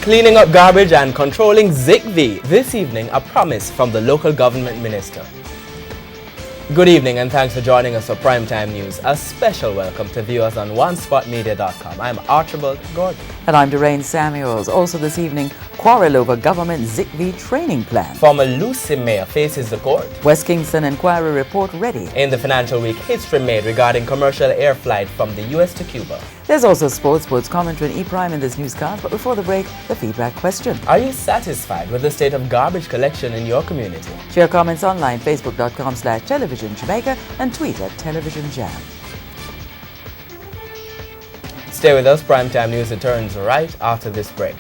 Cleaning up garbage and controlling ZIGV. This evening, a promise from the local government minister. Good evening and thanks for joining us for Primetime News. A special welcome to viewers on OneSpotMedia.com. I'm Archibald Gordon. And I'm Doreen Samuels. Also this evening, quarrel over government ZIGV training plan. Former Lucy Mayor faces the court. West Kingston inquiry report ready. In the financial week, history made regarding commercial air flight from the US to Cuba. There's also sports commentary and E-Prime in this newscast, but before the break, the feedback question. Are you satisfied with the state of garbage collection in your community? Share comments online, facebook.com/Television Jamaica and tweet at Television Jam. Stay with us, Primetime News returns right after this break.